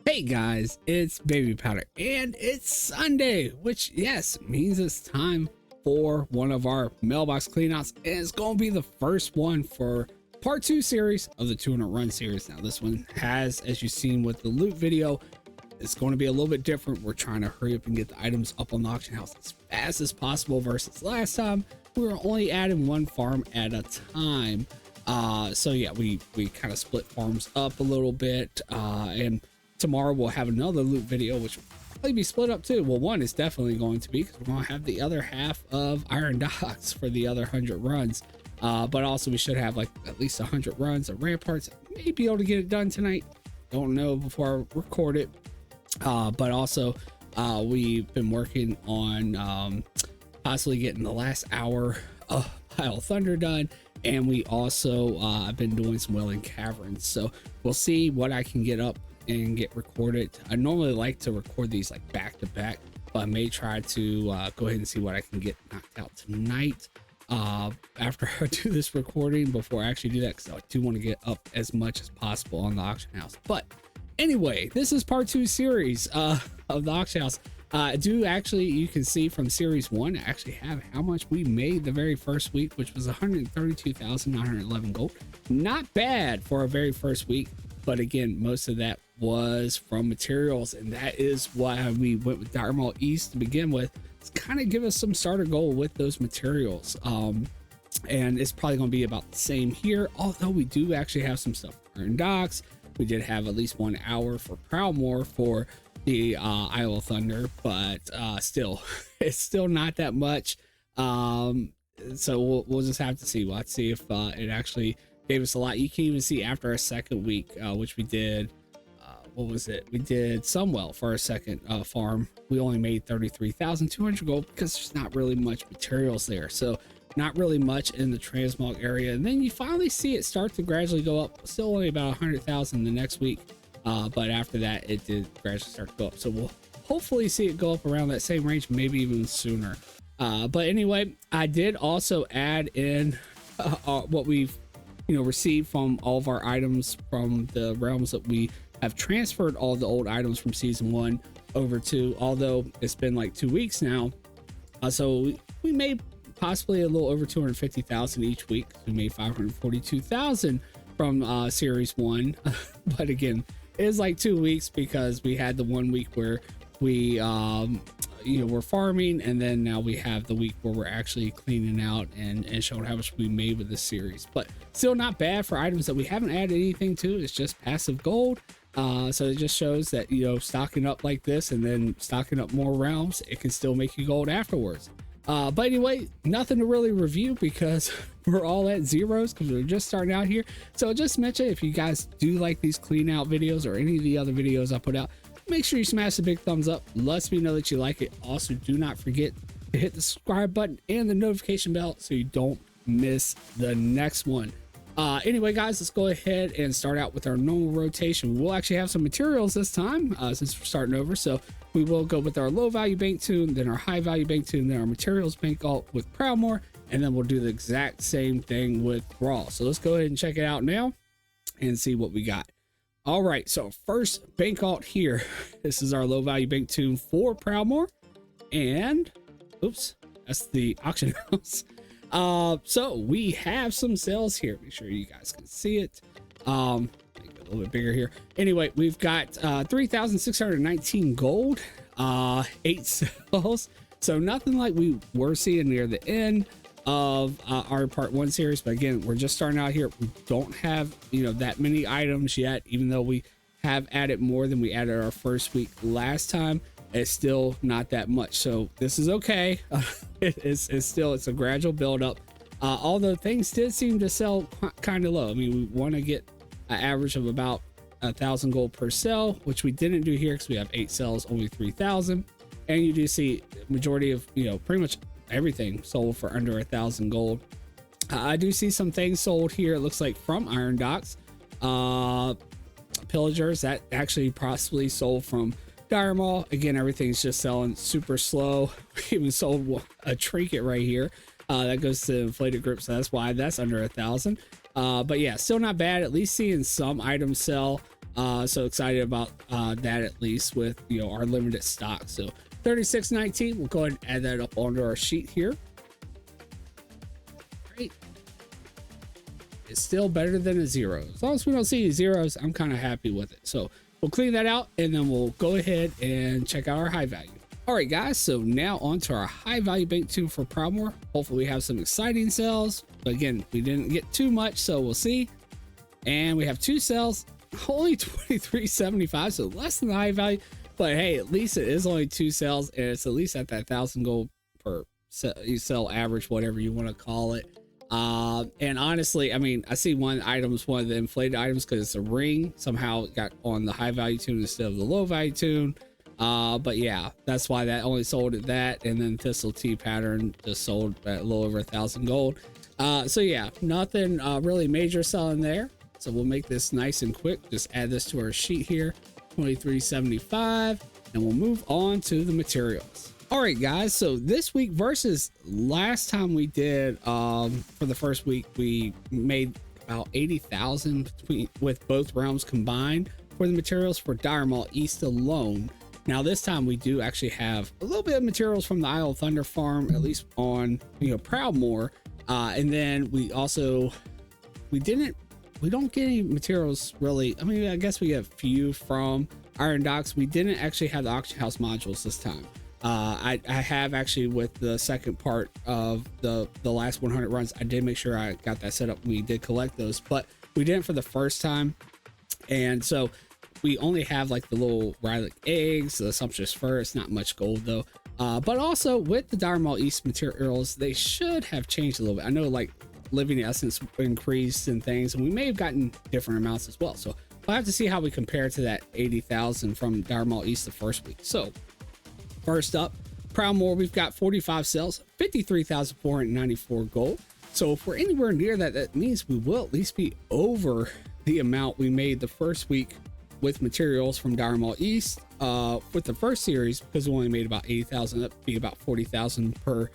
Hey guys, it's Babypowder and it's Sunday, which yes means it's time for one of our mailbox cleanouts, and it's going to be the first one for part 2 series of the 200 run series. Now this one has, as you've seen with the loot video, it's going to be a little bit different. We're trying to hurry up and get the items up on the auction house as fast as possible versus last time we were only adding one farm at a time. So yeah, we kind of split farms up a little bit, and tomorrow we'll have another loot video, which will probably be split up too. Well, one is definitely going to be, because we're going to have the other half of Iron Docks for the other 100 runs, but also we should have like at least 100 runs of Ramparts. Maybe be able to get it done tonight, don't know before I record it, but also we've been working on possibly getting the last hour of Pile of Thunder done, and we also I've been doing some Welling Caverns, so we'll see what I can get up and get recorded. I normally like to record these like back to back, but I may try to go ahead and see what I can get knocked out tonight after I do this recording, before I actually do that, because I do want to get up as much as possible on the auction house. But anyway, this is part 2 series of the auction house. I do actually, you can see from series 1, I actually have how much we made the very first week, which was 132,911 gold. Not bad for our very first week, but again, most of that was from materials, and that is why we went with Diamond East to begin with. It's kind of give us some starter gold with those materials, and it's probably going to be about the same here, although we do actually have some stuff for Iron Docks. We did have at least 1 hour for Prowmore for the Isle of Thunder, but still it's still not that much, so we'll just have to see. We'll have to see if it actually gave us a lot. You can even see after our second week, which we did, what was it, we did Sunwell for our second farm. We only made 33,200 gold, because there's not really much materials there, so not really much in the transmog area. And then you finally see it start to gradually go up, still only about 100,000 the next week, but after that it did gradually start to go up, so we'll hopefully see it go up around that same range, maybe even sooner. But anyway, I did also add in what we've received from all of our items from the realms that we have transferred all the old items from season 1 over to, although it's been like 2 weeks now, so we made possibly a little over 250,000 each week. We made 542,000 from series 1 but again, it is like 2 weeks, because we had the 1 week where we we're farming, and then now we have the week where we're actually cleaning out and showing how much we made with this series. But still not bad for items that we haven't added anything to. It's just passive gold, so it just shows that stocking up like this and then stocking up more realms, it can still make you gold afterwards. But anyway, nothing to really review, because we're all at zeros, because we're just starting out here. So just mention, if you guys do like these clean out videos or any of the other videos I put out, make sure you smash the big thumbs up. Lets me know that you like it. Also, do not forget to hit the subscribe button and the notification bell so you don't miss the next one. Anyway, guys, let's go ahead and start out with our normal rotation. We'll actually have some materials this time, since we're starting over. So we will go with our low value bank tune, then our high value bank tune, then our materials bank alt with Prowmore, and then we'll do the exact same thing with Raw. So let's go ahead and check it out now and see what we got. All right, so first bank alt here. This is our low value bank tune for Prowmore, and oops, that's the auction house. So we have some sales here. Make sure you guys can see it. Make it a little bit bigger here. Anyway, we've got 3,619 gold, 8 sales. So nothing like we were seeing near the end of our part 1 series, but again, we're just starting out here. We don't have that many items yet, even though we have added more than we added our first week last time. It's still not that much, so this is okay. It's a gradual build up, although things did seem to sell kind of low. I mean, we want to get an average of about 1,000 gold per sell, which we didn't do here because we have 8 sells, only 3,000. And you do see majority of pretty much everything sold for under 1,000 gold. I do see some things sold here, it looks like, from Iron Docks. Pillagers, that actually possibly sold from Dire Mall. Again, everything's just selling super slow. We even sold a trinket right here that goes to inflated grip, so that's why that's under 1,000. But yeah, still not bad. At least seeing some items sell. So excited about that, at least with, you know, our limited stock. So 36.19, we'll go ahead and add that up onto our sheet here. Great. It's still better than a 0. As long as we don't see any zeros, I'm kind of happy with it. So we'll clean that out, and then we'll go ahead and check out our high value. All right, guys, so now on to our high value bait tune for Proudmoore. Hopefully we have some exciting sales, but again, we didn't get too much, so we'll see. And we have 2 sales, only 23.75, so less than the high value, but hey, at least it is only 2 sales, and it's at least at that 1,000 gold per sell average, whatever you want to call it. And honestly, I mean, I see one item's one of the inflated items because it's a ring, somehow it got on the high value tune instead of the low value tune. But yeah, that's why that only sold at that. And then Thistle Tea pattern just sold at a little over 1,000 gold. So yeah, nothing really major selling there. So we'll make this nice and quick. Just add this to our sheet here, 23.75, and we'll move on to the materials. All right, guys, so this week versus last time we did, for the first week, we made about 80,000 with both realms combined for the materials for Dire Maul East alone. Now this time we do actually have a little bit of materials from the Isle of Thunder farm, at least on, you know, Proudmoore. And then we also, we don't get any materials really. I mean, I guess we have a few from Iron Docks. We didn't actually have the auction house modules this time. I have actually, with the second part of the last 100 runs, I did make sure I got that set up. We did collect those, but we didn't for the first time. And so we only have like the little Rylic eggs, the sumptuous fur. It's not much gold though. But also with the Dire Maul East materials, they should have changed a little bit. I know like living essence increased and things, and we may have gotten different amounts as well. So we'll have to see how we compare to that 80,000 from Dire Maul East the first week. So first up, Proudmoore, we've got 45 sales, 53,494 gold. So if we're anywhere near that, that means we will at least be over the amount we made the first week with materials from Dire Maul East with the first series, because we only made about 80,000. That'd be about 40,000 per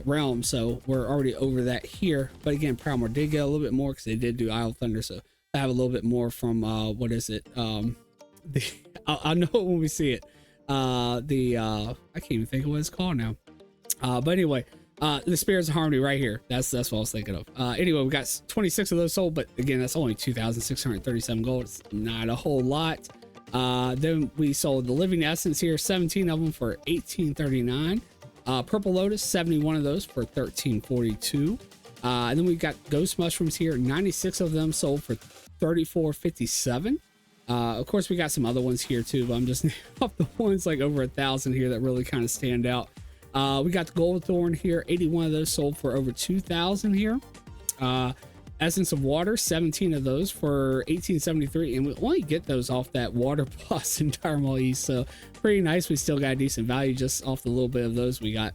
realm. So we're already over that here. But again, Proudmoore did get a little bit more because they did do Isle of Thunder. So I have a little bit more from what is it? I'll know when we see it. I can't even think of what it's called now. But anyway, the Spirits of Harmony right here. That's what I was thinking of. Anyway, we got 26 of those sold, but again, that's only 2,637 gold. It's not a whole lot. Then we sold the Living Essence here, 17 of them for 1839. Purple Lotus, 71 of those for 1342. And then we got Ghost Mushrooms here, 96 of them sold for 3457. Of course, we got some other ones here too, but I'm just off the ones like over 1,000 here that really kind of stand out. We got the Gold Thorn here, 81 of those sold for over 2,000 here. Essence of Water, 17 of those for 1873, and we only get those off that Water Plus in Dire Maul East, so pretty nice. We still got a decent value just off the little bit of those we got.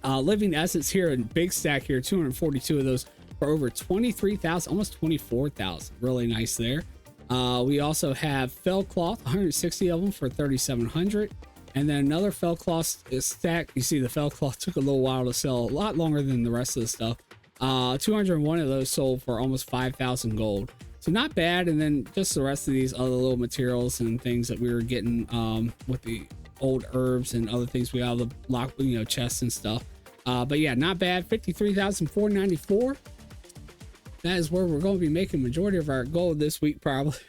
Living Essence here, a big stack here, 242 of those for over 23,000, almost 24,000. Really nice there. We also have Fell Cloth, 160 of them for 3,700. And then another Fell Cloth stack. You see the Fell Cloth took a little while to sell, a lot longer than the rest of the stuff. 201 of those sold for almost 5,000 gold. So not bad. And then just the rest of these other little materials and things that we were getting with the old herbs and other things we got out of the lock, you know, chests and stuff. But yeah, not bad. 53,494. That is where we're going to be making majority of our gold this week, probably.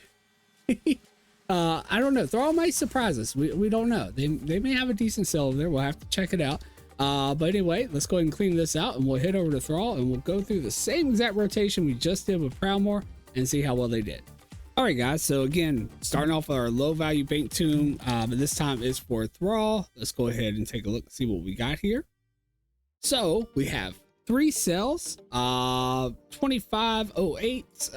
I don't know. Thrall might surprise us. We don't know. They may have a decent sale over there. We'll have to check it out. But anyway, let's go ahead and clean this out, and we'll head over to Thrall, and we'll go through the same exact rotation we just did with Proudmoore and see how well they did. All right, guys. So again, starting off with our low value bait tune, but this time is for Thrall. Let's go ahead and take a look and see what we got here. So we have 3 cells, 2508.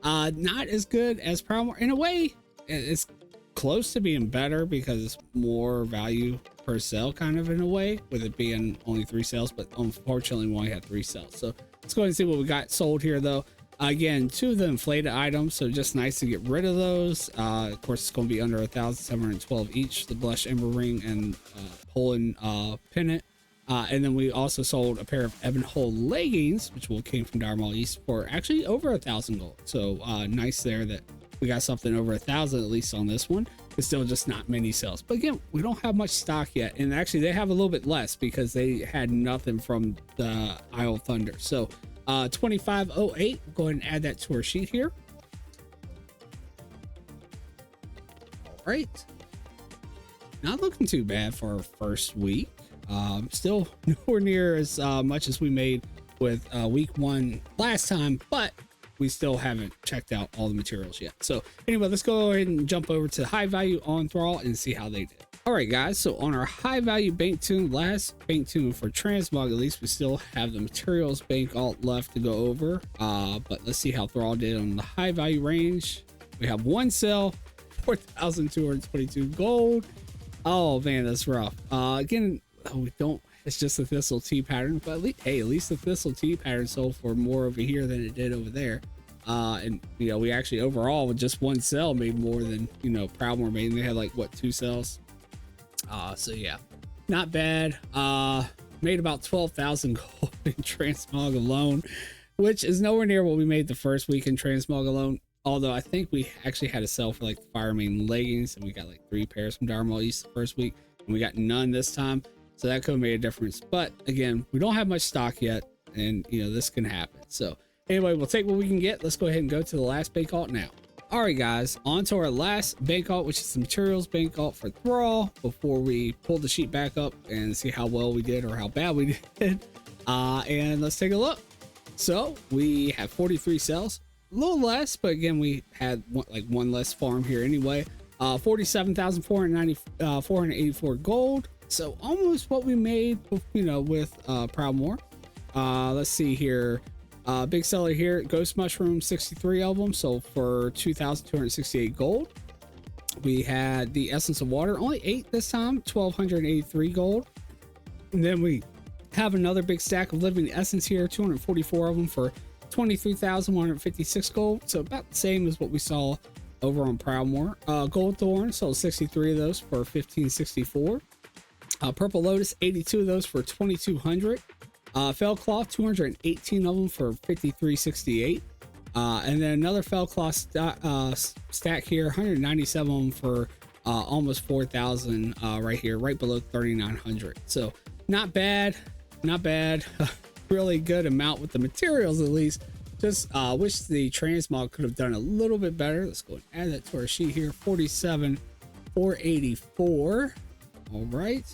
Not as good as Proudmoore. In a way, it's close to being better because it's more value per cell, kind of, in a way, with it being only 3 cells, but unfortunately we only had 3 cells. So let's go ahead and see what we got sold here though. Again, 2 of the inflated items, so just nice to get rid of those. Of course, it's going to be under 1,712 each, the Blush Ember Ring and Poland Pennant. And then we also sold a pair of Ebon Hole leggings, which came from Dire Mall East, for actually over 1,000 gold. So nice there that we got something over 1,000 at least on this one. It's still just not many sales. But again, we don't have much stock yet. And actually, they have a little bit less because they had nothing from the Isle Thunder. So 2508, we'll go ahead and add that to our sheet here. All right. Not looking too bad for our first week. Still nowhere near as much as we made with week 1 last time, but we still haven't checked out all the materials yet. So anyway, let's go ahead and jump over to high value on Thrall and see how they did. All right, guys. So on our high value bank tune, last bank tune for transmog, at least we still have the materials bank alt left to go over. But let's see how Thrall did on the high value range. We have one sell, 4,222 gold. Oh man, that's rough. Again, we don't. It's just a Thistle T pattern, but at least the Thistle T pattern sold for more over here than it did over there. And you know, we actually overall with just one sell made more than, you know, Proudmoore made. And they had like what, 2 cells. So yeah, not bad. Made about 12,000 gold in transmog alone, which is nowhere near what we made the first week in transmog alone. Although I think we actually had a sell for like the Fire Main leggings, and we got like 3 pairs from Dire Mall East the first week, and we got none this time. So that could have made a difference. But again, we don't have much stock yet, and you know, this can happen. So anyway, we'll take what we can get. Let's go ahead and go to the last bank alt now. All right, guys, on to our last bank alt, which is the materials bank alt for Thrall, before we pull the sheet back up and see how well we did or how bad we did. And let's take a look. So we have 43 cells, a little less, but again, we had one less farm here anyway. 47,484 gold. So almost what we made, you know, with Proudmoore. Let's see here. Big seller here, Ghost Mushroom, 63 of them, sold for 2,268 gold. We had the Essence of Water, only 8 this time, 1,283 gold. And then we have another big stack of Living Essence here, 244 of them for 23,156 gold. So about the same as what we saw over on Proudmoore. Gold Thorn sold 63 of those for 1,564. Purple Lotus, 82 of those for 2,200. Fell Cloth, 218 of them for 5,368. And then another Fell Cloth stack here, 197 of them for almost 4,000 right here, right below 3,900. So not bad, not bad. Really good amount with the materials at least. Just wish the transmog could have done a little bit better. Let's go and add that to our sheet here. 47,484. All right.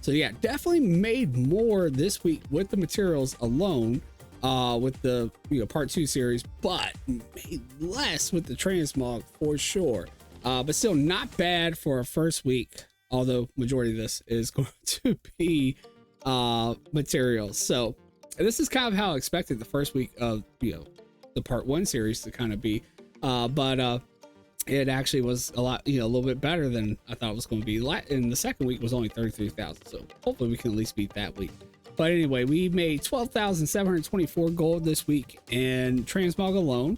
So yeah, definitely made more this week with the materials alone, with the, you know, part 2 series, but made less with the transmog for sure. But still not bad for a first week, although majority of this is going to be materials. So this is kind of how I expected the first week of, you know, the part 1 series to kind of be, but it actually was a lot, you know, a little bit better than I thought it was going to be. In the second week was only 33,000, so hopefully we can at least beat that week. But anyway, we made 12,724 gold this week in transmog alone.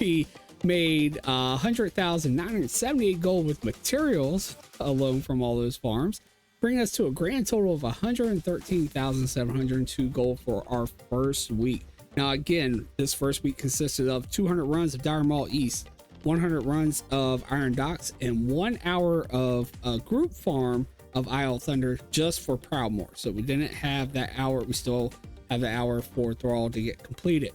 We made 100,978 gold with materials alone from all those farms, bringing us to a grand total of 113,702 gold for our first week. Now again, this first week consisted of 200 runs of Dire Mall East, 100 runs of Iron Docks, and 1 hour of a group farm of Isle Thunder just for Proudmoore. So we didn't have that hour. We still have the hour for Thrall to get completed.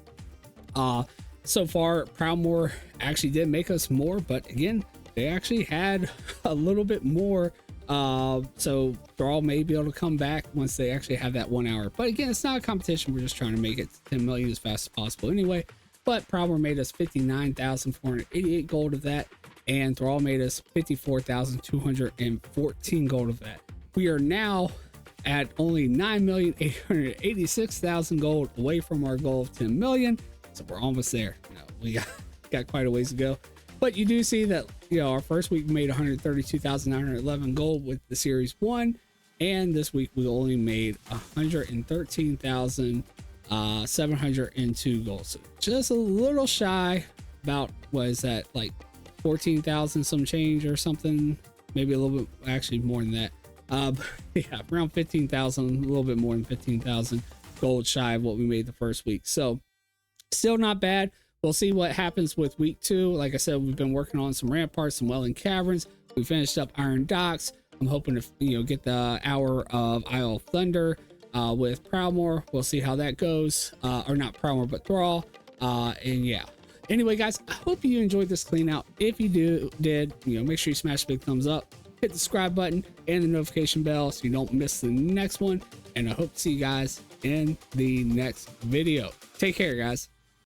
So far, Proudmoore actually did make us more, but again, they actually had a little bit more. So Thrall may be able to come back once they actually have that 1 hour. But again, it's not a competition. We're just trying to make it 10 million as fast as possible anyway. But Proudmoore made us 59,488 gold of that, and Thrall made us 54,214 gold of that. We are now at only 9,886,000 gold away from our goal of 10 million. So we're almost there. You know, we got quite a ways to go. But you do see that, you know, our first week we made 132,911 gold with the Series 1, and this week we only made 113,702 gold. So just a little shy, about, what is that, like 14,000 some change or something, maybe a little bit, actually more than that. Yeah, around 15,000, a little bit more than 15,000 gold shy of what we made the first week. So still not bad. We'll see what happens with week 2. Like I said, we've been working on some ramparts, some Welling Caverns. We finished up Iron Docks. I'm hoping to get the hour of Isle of Thunder with Prowmore. We'll see how that goes. Or not Prowmore, but Thrall. And yeah. Anyway, guys, I hope you enjoyed this clean out. If you did, make sure you smash a big thumbs up, hit the subscribe button and the notification bell so you don't miss the next one. And I hope to see you guys in the next video. Take care, guys.